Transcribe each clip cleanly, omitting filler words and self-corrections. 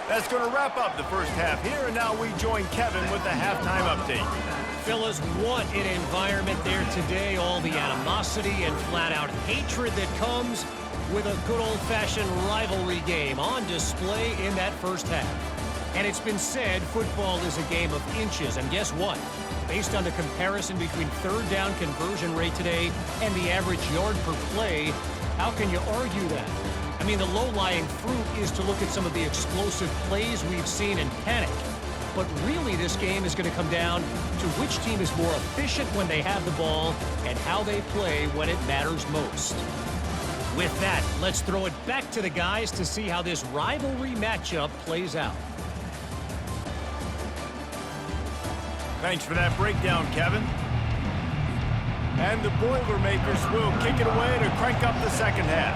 That's going to wrap up the first half here, and now we join Kevin with the halftime update. Fellas, what an environment there today. All the animosity and flat-out hatred that comes with a good old-fashioned rivalry game on display in that first half. And it's been said football is a game of inches, and guess what? Based on the comparison between third down conversion rate today and the average yard per play, how can you argue that? I mean, the low-lying fruit is to look at some of the explosive plays we've seen and panic. But really, this game is going to come down to which team is more efficient when they have the ball and how they play when it matters most. With that, let's throw it back to the guys to see how this rivalry matchup plays out. Thanks for that breakdown, Kevin. And the Boilermakers will kick it away to crank up the second half.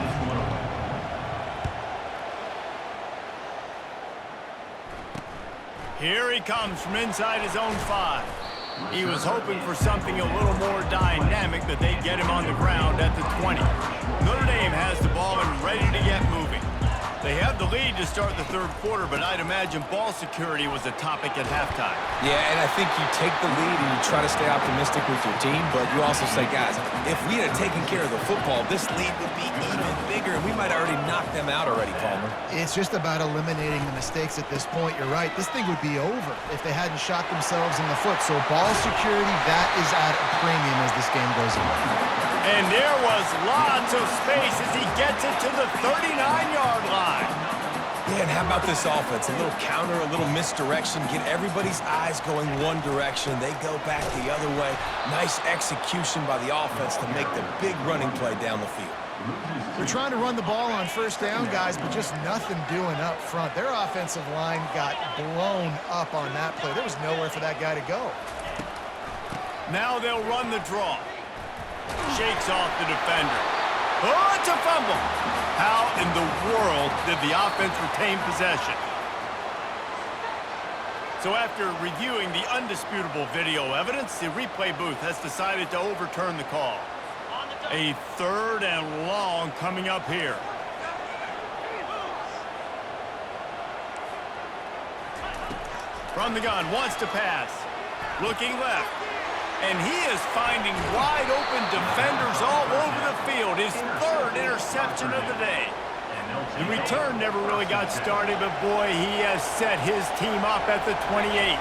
Here he comes from inside his own 5. He was hoping for something a little more dynamic, but they get him on the ground at the 20. Notre Dame has the ball and ready to get moving. They have the lead to start the third quarter, but I'd imagine ball security was a topic at halftime. Yeah, and I think you take the lead and you try to stay optimistic with your team, but you also say, guys, if we had taken care of the football, this lead would be even bigger, and we might have already knocked them out already, Palmer. It's just about eliminating the mistakes at this point. You're right. This thing would be over if they hadn't shot themselves in the foot. So ball security, that is at a premium as this game goes on. And there was lots of space as he gets it to the 39-yard line. Yeah, and how about this offense? A little counter, a little misdirection, get everybody's eyes going one direction. They go back the other way. Nice execution by the offense to make the big running play down the field. They're trying to run the ball on first down, guys, but just nothing doing up front. Their offensive line got blown up on that play. There was nowhere for that guy to go. Now they'll run the draw. Shakes off the defender. Oh, it's a fumble. How in the world did the offense retain possession? So after reviewing the undisputable video evidence, the replay booth has decided to overturn the call. A third and long coming up here. From the gun, wants to pass. Looking left. And he is finding wide-open defenders all over the field. His third interception of the day. The return never really got started, but boy, he has set his team up at the 28.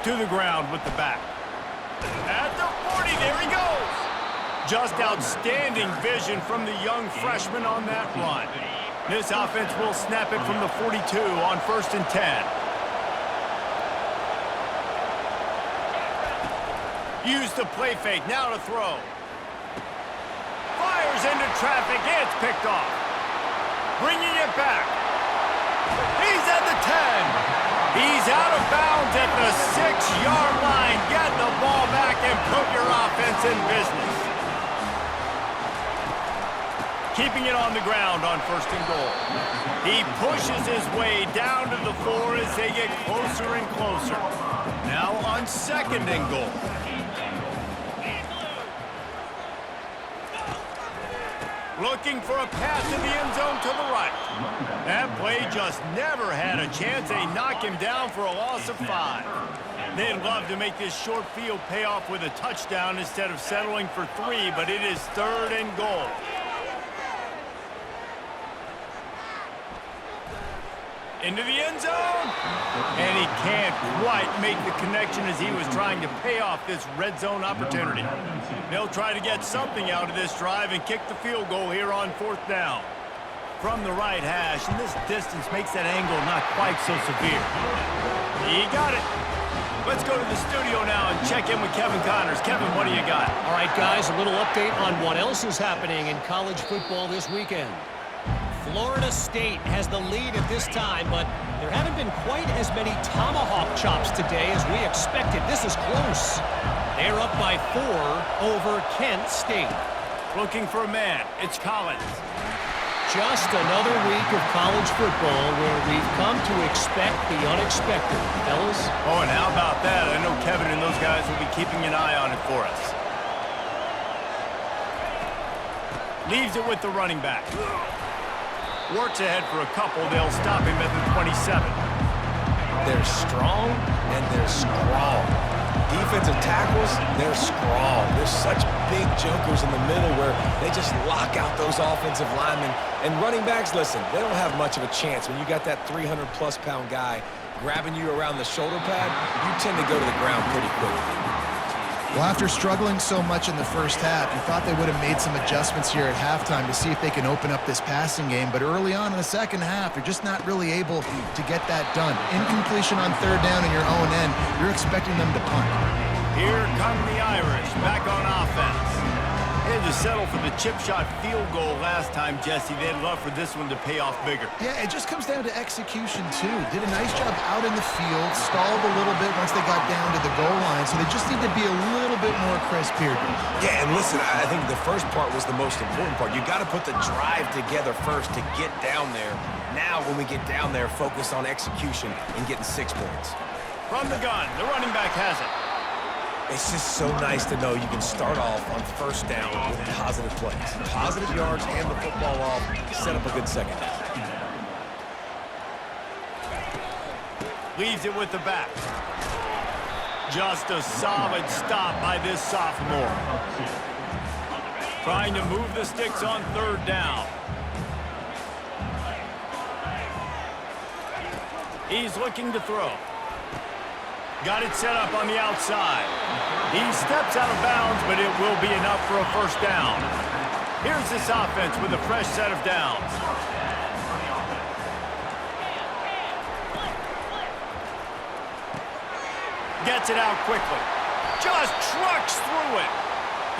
To the ground with the back. At the 40, there he goes. Just outstanding vision from the young freshman on that run. This offense will snap it from the 42 on 1st and 10. Use the play fake, now to throw. Fires into traffic, it's picked off. Bringing it back. He's at the 10. He's out of bounds at the 6-yard line. Get the ball back and put your offense in business. Keeping it on the ground on 1st and goal. He pushes his way down to the 4 as they get closer and closer. Now on 2nd and goal. Looking for a pass to the end zone to the right. That play just never had a chance. They knock him down for a loss of 5. They'd love to make this short field pay off with a touchdown instead of settling for 3, but it is 3rd and goal. Into the end zone. And he can't quite make the connection as he was trying to pay off this red zone opportunity. They'll try to get something out of this drive and kick the field goal here on 4th down. From the right hash, and this distance makes that angle not quite so severe. He got it. Let's go to the studio now and check in with Kevin Connors. Kevin, what do you got? All right, guys, a little update on what else is happening in college football this weekend. Florida State has the lead at this time, but there haven't been quite as many tomahawk chops today as we expected. This is close. They're up by 4 over Kent State. Looking for a man. It's Collins. Just another week of college football where we've come to expect the unexpected, fellas. Oh, and how about that? I know Kevin and those guys will be keeping an eye on it for us. Leaves it with the running back. Works ahead for a couple. They'll stop him at the 27. They're strong and they're strong. Defensive tackles, they're strong. There's such big jokers in the middle where they just lock out those offensive linemen. And running backs, listen, they don't have much of a chance. When you got that 300-plus pound guy grabbing you around the shoulder pad, you tend to go to the ground pretty quickly. Well, after struggling so much in the first half, you thought they would have made some adjustments here at halftime to see if they can open up this passing game. But early on in the second half, they're just not really able to get that done. Incompletion on third down in your own end, you're expecting them to punt. Here come the Irish, back on offense. They had to settle for the chip shot field goal last time, Jesse. They'd love for this one to pay off bigger. Yeah, it just comes down to execution, too. Did a nice job out in the field, stalled a little bit once they got down to the goal line, so they just need to be a little bit more crisp here. Yeah, and listen, I think the first part was the most important part. You got to put the drive together first to get down there. Now, when we get down there, focus on execution and getting 6 points. From the gun, the running back has it. It's just so nice to know you can start off on first down with positive plays. Positive yards, hand the football off, set up a good second down. Leaves it with the back. Just a solid stop by this sophomore. Trying to move the sticks on third down. He's looking to throw. Got it set up on the outside. He steps out of bounds, but it will be enough for a first down. Here's this offense with a fresh set of downs. Gets it out quickly. Just trucks through it.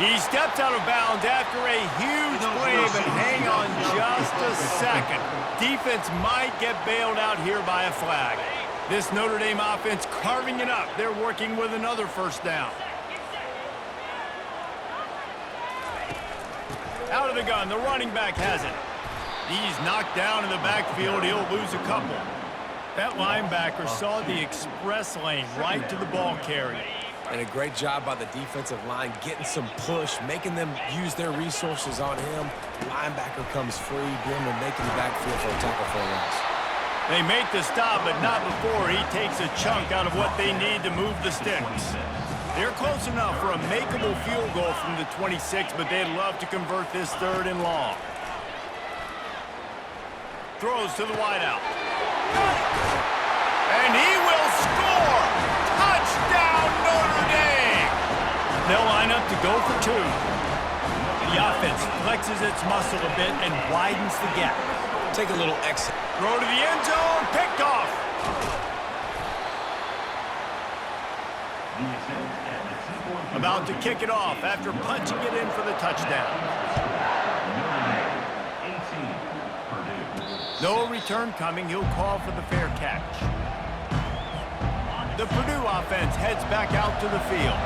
He steps out of bounds after a huge play, but hang on just a second. Defense might get bailed out here by a flag. This Notre Dame offense carving it up. They're working with another first down. Out of the gun, the running back has it. He's knocked down in the backfield. He'll lose a couple. That linebacker saw the express lane right to the ball carrier. And a great job by the defensive line getting some push, making them use their resources on him. Linebacker comes free, bring him making the backfield for a tackle for a loss. They make the stop, but not before he takes a chunk out of what they need to move the sticks. They're close enough for a makeable field goal from the 26, but they'd love to convert this third and long. Throws to the wideout. And he will score! Touchdown, Notre Dame! They'll line up to go for two. The offense flexes its muscle a bit and widens the gap. Take a little exit. Throw to the end zone, picked off. About to kick it off after punching it in for the touchdown. No return coming. He'll call for the fair catch. The Purdue offense heads back out to the field.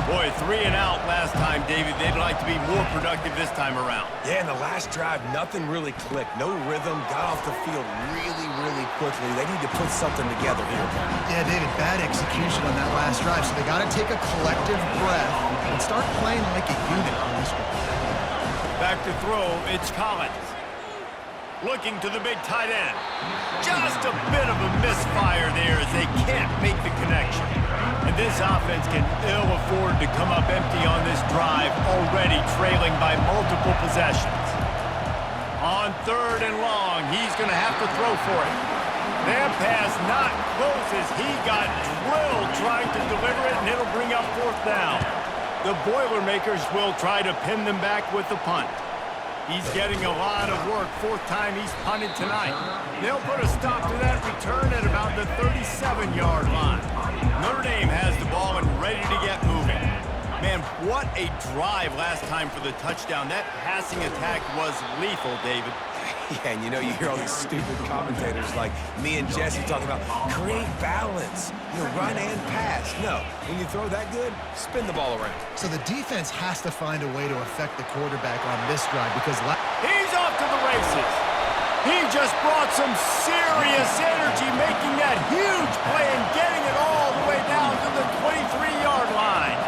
Boy, 3 and out last time, David. They'd like to be more productive this time around. Yeah, in the last drive, nothing really clicked. No rhythm, got off the field really, really quickly. They need to put something together here. Yeah, David, bad execution on that last drive, so they got to take a collective breath and start playing like a unit on this one. Back to throw, it's Collins. Looking to the big tight end. Just a bit of a misfire there as they can't make the connection. And this offense can ill afford to come up empty on this drive, already trailing by multiple possessions. On third and long, he's going to have to throw for it. That pass not close as he got drilled trying to deliver it, and it'll bring up fourth down. The Boilermakers will try to pin them back with the punt. He's getting a lot of work. 4th time he's punted tonight. They'll put a stop to that return at about the 37-yard line. Notre Dame has the ball and ready to get moving. Man, what a drive last time for the touchdown. That passing attack was lethal, David. Yeah, and you know, you hear all these stupid commentators like me and Jesse talking about create balance, run and pass. No, when you throw that good, spin the ball around. So the defense has to find a way to affect the quarterback on this drive because... He's off to the races. He just brought some serious energy, making that huge play and getting it all the way down to the 23-yard line.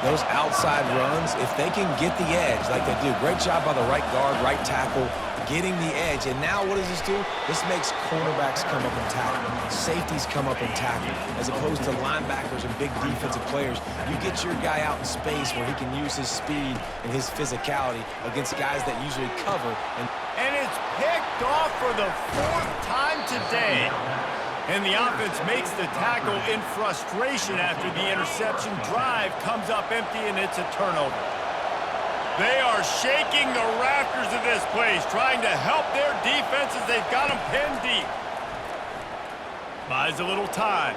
Those outside runs, if they can get the edge like they do, great job by the right guard, right tackle, getting the edge. And now what does this do? This makes cornerbacks come up and tackle. Safeties come up and tackle. As opposed to linebackers and big defensive players, you get your guy out in space where he can use his speed and his physicality against guys that usually cover. And it's picked off for the 4th time today. And the offense makes the tackle in frustration after the interception. Drive comes up empty, and it's a turnover. They are shaking the rafters of this place, trying to help their defense as they've got them pinned deep. Buys a little time.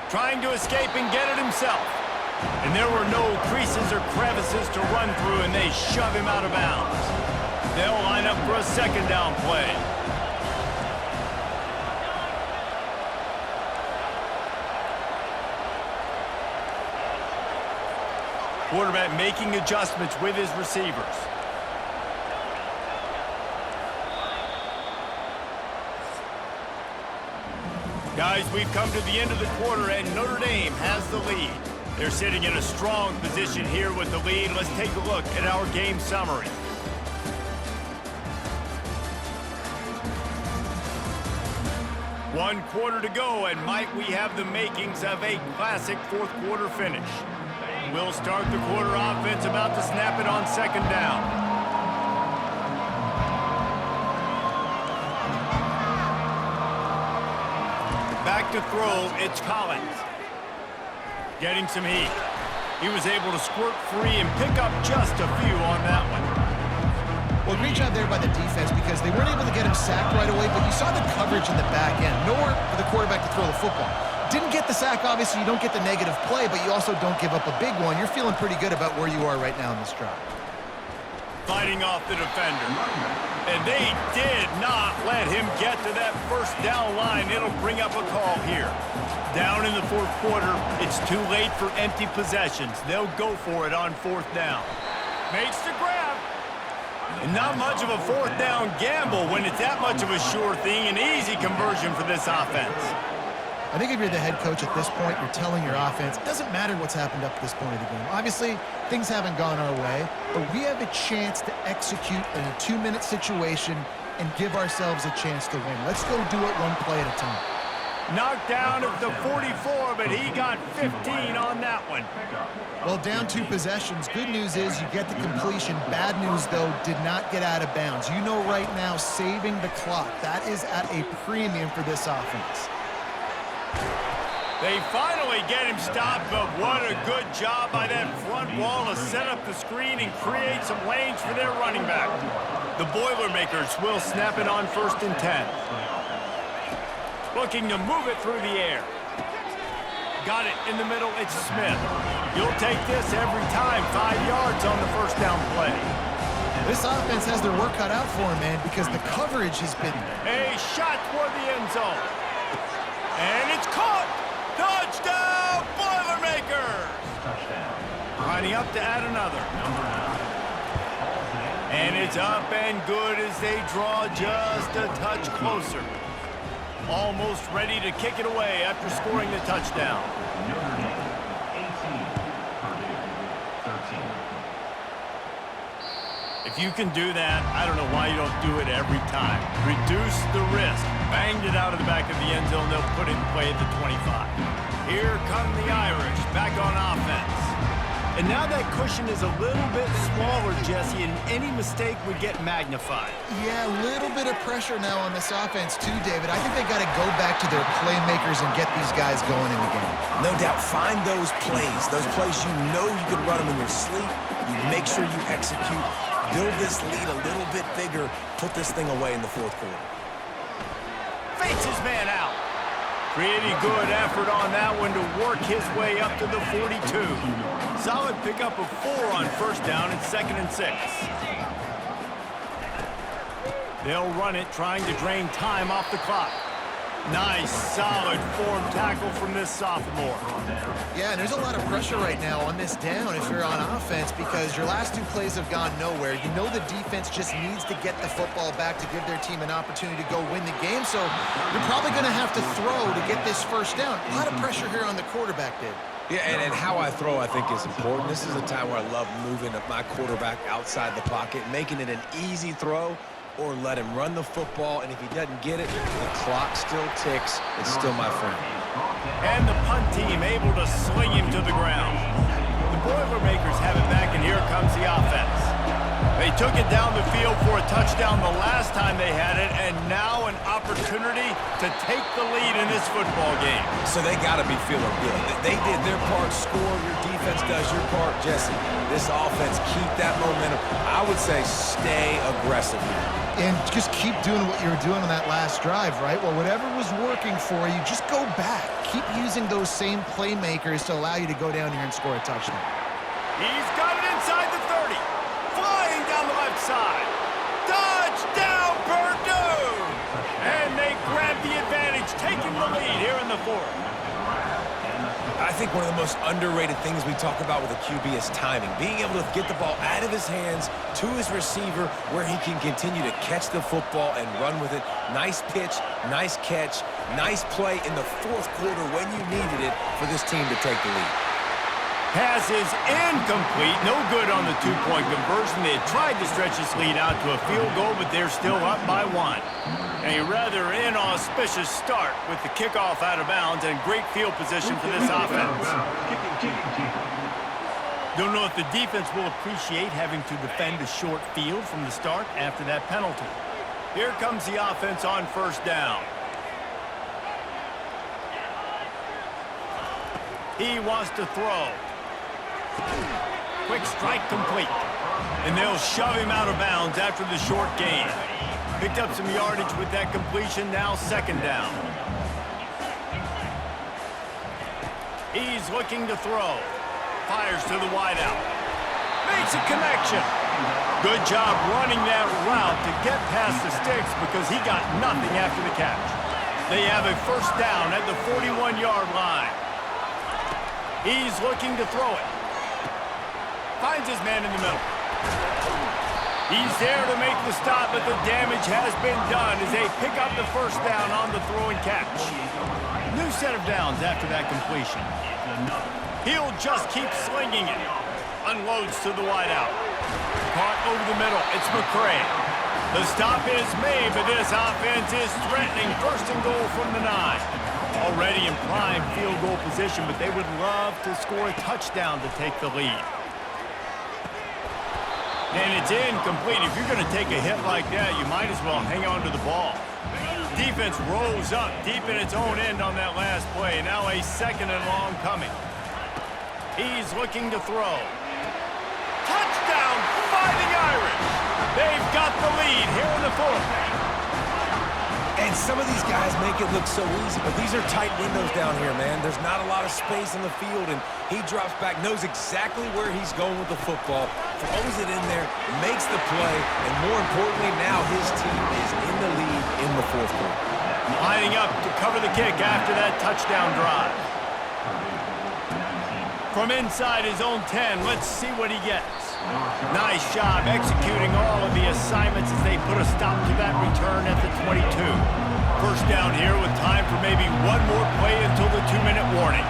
Trying to escape and get it himself. And there were no creases or crevices to run through, and they shove him out of bounds. They'll line up for a 2nd down play. Quarterback making adjustments with his receivers. Guys, we've come to the end of the quarter, and Notre Dame has the lead. They're sitting in a strong position here with the lead. Let's take a look at our game summary. One quarter to go, and might we have the makings of a classic 4th quarter finish. We'll start the quarter offense, about to snap it on 2nd down. Back to throw, it's Collins. Getting some heat. He was able to squirt free and pick up just a few on that one. Well, great job there by the defense because they weren't able to get him sacked right away, but you saw the coverage in the back end. Nowhere for the quarterback to throw the football. Didn't get the sack, obviously. You don't get the negative play, but you also don't give up a big one. You're feeling pretty good about where you are right now in this drive. Fighting off the defender. And they did not let him get to that 1st down line. It'll bring up a call here. Down in the 4th quarter, it's too late for empty possessions. They'll go for it on 4th down. Makes the grab. And not much of a 4th down gamble when it's that much of a sure thing. An easy conversion for this offense. I think if you're the head coach at this point, you're telling your offense, it doesn't matter what's happened up to this point of the game. Obviously, things haven't gone our way, but we have a chance to execute in a 2-minute situation and give ourselves a chance to win. Let's go do it one play at a time. Knocked down at the 44, but he got 15 on that one. Well, down 2 possessions. Good news is you get the completion. Bad news, though, did not get out of bounds. You know right now, saving the clock. That is at a premium for this offense. They finally get him stopped, but what a good job by that front wall to set up the screen and create some lanes for their running back. The Boilermakers will snap it on 1st and 10. Looking to move it through the air. Got it in the middle, it's Smith. You'll take this every time, 5 yards on the 1st down play. This offense has their work cut out for them, man, because the coverage has been... A shot toward the end zone. And it's caught! Touchdown, Boilermakers! Lining up to add another. And it's up and good as they draw just a touch closer. Almost ready to kick it away after scoring the touchdown. If you can do that, I don't know why you don't do it every time. Reduce the risk. Banged it out of the back of the end zone. They'll put it in play at the 25. Here come the Irish back on offense. And now that cushion is a little bit smaller, Jesse, and any mistake would get magnified. Yeah, a little bit of pressure now on this offense too, David. I think they got to go back to their playmakers and get these guys going in the game. No doubt, find those plays you know you can run them in your sleep. You make sure you execute. Build this lead a little bit bigger. Put this thing away in the 4th quarter. Fakes his man out. Pretty good effort on that one to work his way up to the 42. Solid pickup of 4 on 1st down and 2nd and 6. They'll run it, trying to drain time off the clock. Nice, solid form tackle from this sophomore. Yeah, and there's a lot of pressure right now on this down if you're on offense because your last 2 plays have gone nowhere. You know the defense just needs to get the football back to give their team an opportunity to go win the game, so you're probably going to have to throw to get this 1st down. A lot of pressure here on the quarterback, Dave. Yeah, and how I throw, I think, is important. This is a time where I love moving my quarterback outside the pocket, making it an easy throw, or let him run the football, and if he doesn't get it, the clock still ticks. It's still my friend. And the punt team able to sling him to the ground. The Boilermakers have it back, and here comes the offense. They took it down the field for a touchdown the last time they had it, and now an opportunity to take the lead in this football game. So they got to be feeling good. They did their part, score. Your defense does your part, Jesse. This offense, keep that momentum. I would say stay aggressive here. And just keep doing what you were doing on that last drive, right? Well, whatever was working for you, just go back. Keep using those same playmakers to allow you to go down here and score a touchdown. He's got it inside the 30. Flying down the left side. Touchdown, Purdue! And they grab the advantage, taking the lead here in the fourth. I think one of the most underrated things we talk about with a QB is timing. Being able to get the ball out of his hands to his receiver where he can continue to catch the football and run with it. Nice pitch, nice catch, nice play in the fourth quarter when you needed it for this team to take the lead. Pass is incomplete. No good on the two-point conversion. They had tried to stretch this lead out to a field goal, but they're still up by one. A rather inauspicious start with the kickoff out of bounds and great field position for this offense. Don't know if the defense will appreciate having to defend a short field from the start after that penalty. Here comes the offense on first down. He wants to throw. Quick strike complete. And they'll shove him out of bounds after the short gain. Picked up some yardage with that completion, now second down. He's looking to throw. Fires to the wideout. Makes a connection. Good job running that route to get past the sticks because he got nothing after the catch. They have a first down at the 41-yard line. He's looking to throw it. Finds his man in the middle. He's there to make the stop, but the damage has been done as they pick up the first down on the throw and catch. New set of downs after that completion. He'll just keep slinging it. Unloads to the wideout. Caught over the middle. It's McCray. The stop is made, but this offense is threatening first and goal from the 9. Already in prime field goal position, but they would love to score a touchdown to take the lead. And it's incomplete. If you're going to take a hit like that, you might as well hang on to the ball. Defense rose up deep in its own end on that last play. Now a second and long coming. He's looking to throw. Touchdown, Fighting Irish. They've got the lead here in the fourth. And some of these guys make it look so easy, but these are tight windows down here, man. There's not a lot of space in the field, and he drops back, knows exactly where he's going with the football, throws it in there, makes the play, and more importantly, now his team is in the lead in the fourth quarter. Lining up to cover the kick after that touchdown drive. From inside his own 10, let's see what he gets. Nice job executing all of the assignments as they put a stop to that return at the 22. First down here with time for maybe one more play until the 2-minute warning.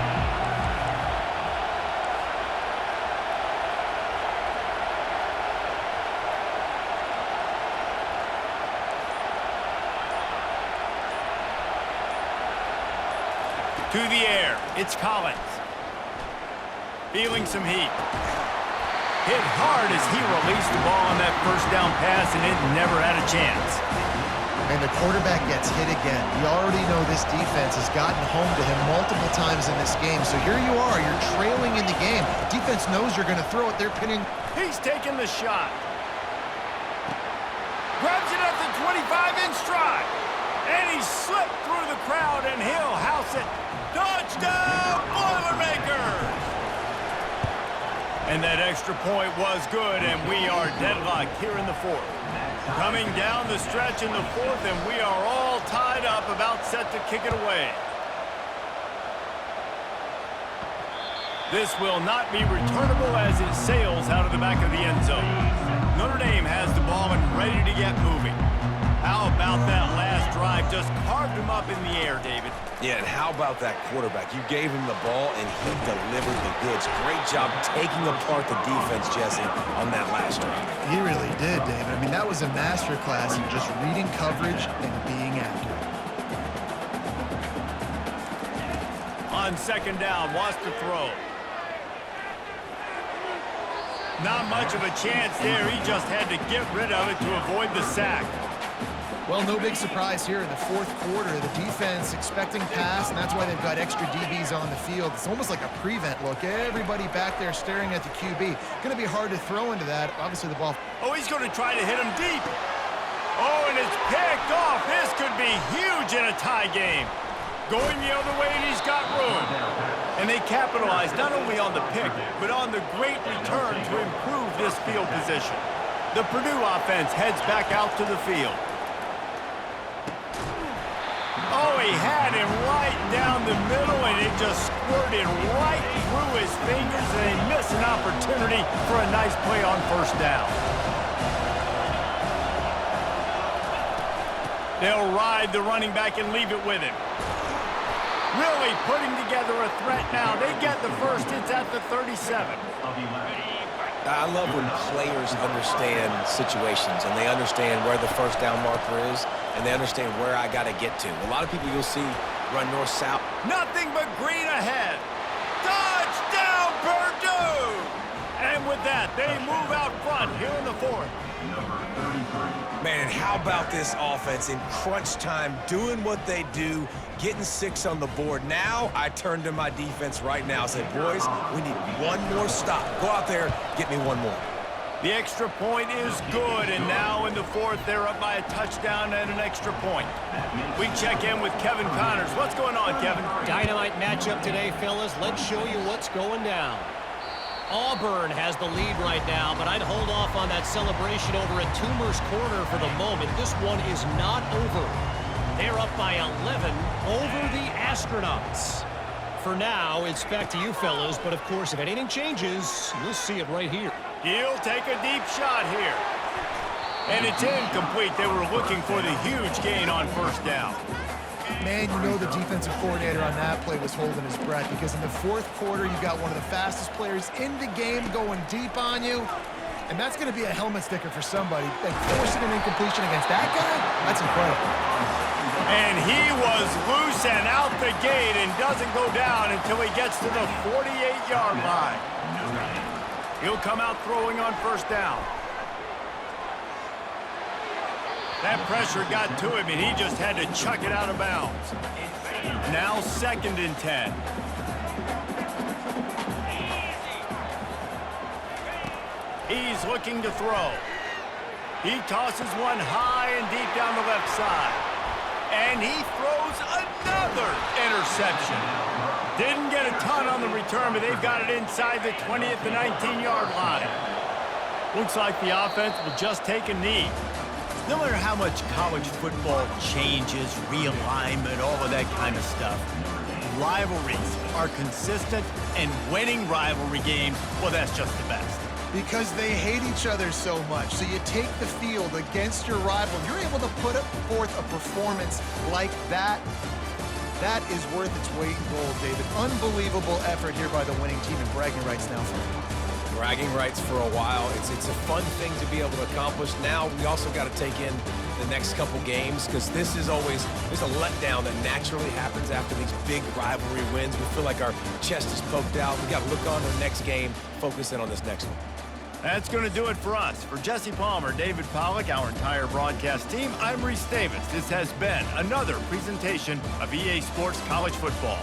To the air, it's Collins. Feeling some heat. Hit hard as he released the ball on that first down pass, and it never had a chance. And the quarterback gets hit again. You already know this defense has gotten home to him multiple times in this game. So here you are, you're trailing in the game. Defense knows you're going to throw it. They're pinning. He's taking the shot. Grabs it at the 25 in stride. And he slipped through the crowd, and he'll house it. Touchdown, Boilermakers! And that extra point was good, and we are deadlocked here in the fourth. Coming down the stretch in the fourth, and we are all tied up, about set to kick it away. This will not be returnable as it sails out of the back of the end zone. Notre Dame has the ball and ready to get moving. How about that last drive? Just carved him up in the air, David. Yeah, and how about that quarterback? You gave him the ball, and he delivered the goods. Great job taking apart the defense, Jesse, on that last drive. He really did, David. I mean, that was a masterclass in just reading coverage and being accurate. On second down, wants to throw. Not much of a chance there. He just had to get rid of it to avoid the sack. Well, no big surprise here in the fourth quarter. The defense expecting pass, and that's why they've got extra DBs on the field. It's almost like a prevent look. Everybody back there staring at the QB. Going to be hard to throw into that. Obviously, the ball. Oh, he's going to try to hit him deep. Oh, and it's picked off. This could be huge in a tie game. Going the other way, and he's got room. And they capitalized not only on the pick, but on the great return to improve this field position. The Purdue offense heads back out to the field. Oh, he had him right down the middle, and it just squirted right through his fingers, and he missed an opportunity for a nice play on first down. They'll ride the running back and leave it with him. Really putting together a threat now. They get the first. It's at the 37. I love when players understand situations and they understand where the first down marker is and they understand where I got to get to. A lot of people you'll see run north-south. Nothing but green ahead. Touchdown, Purdue! And with that, they move out front here in the fourth. Man, how about this offense in crunch time, doing what they do, getting 6 on the board. Now I turn to my defense right now and say, boys, we need one more stop. Go out there, get me one more. The extra point is good, and now in the fourth, they're up by a touchdown and an extra point. We check in with Kevin Connors. What's going on, Kevin? Dynamite matchup today, fellas. Let's show you what's going down. Auburn has the lead right now, but I'd hold off on that celebration over at Toomer's Corner for the moment. This one is not over. They're up by 11 over the Astronauts. For now, it's back to you fellas, but of course, if anything changes, you'll see it right here. He'll take a deep shot here. And it's incomplete. They were looking for the huge gain on first down. Man, you know the defensive coordinator on that play was holding his breath because in the fourth quarter, you got one of the fastest players in the game going deep on you. And that's going to be a helmet sticker for somebody. Like forcing an incompletion against that guy, that's incredible. And he was loose and out the gate and doesn't go down until he gets to the 48-yard line. He'll come out throwing on first down. That pressure got to him, and he just had to chuck it out of bounds. Now 2nd and 10. He's looking to throw. He tosses one high and deep down the left side. And he throws another interception. Didn't get a ton on the return, but they've got it inside the 20 at the 19-yard line. Looks like the offense will just take a knee. No matter how much college football changes, realignment, all of that kind of stuff, rivalries are consistent, and winning rivalry games, well, that's just the best. Because they hate each other so much. So you take the field against your rival. You're able to put forth a performance like that. That is worth its weight in gold, David. Unbelievable effort here by the winning team, and bragging rights now for them. Bragging rights for a while. It's a fun thing to be able to accomplish. Now we also got to take in the next couple games because there's a letdown that naturally happens after these big rivalry wins. We feel like our chest is poked out. We got to look on to the next game, focus in on this next one. That's going to do it for us. For Jesse Palmer, David Pollack, our entire broadcast team, I'm Reese Davis. This has been another presentation of EA Sports College Football.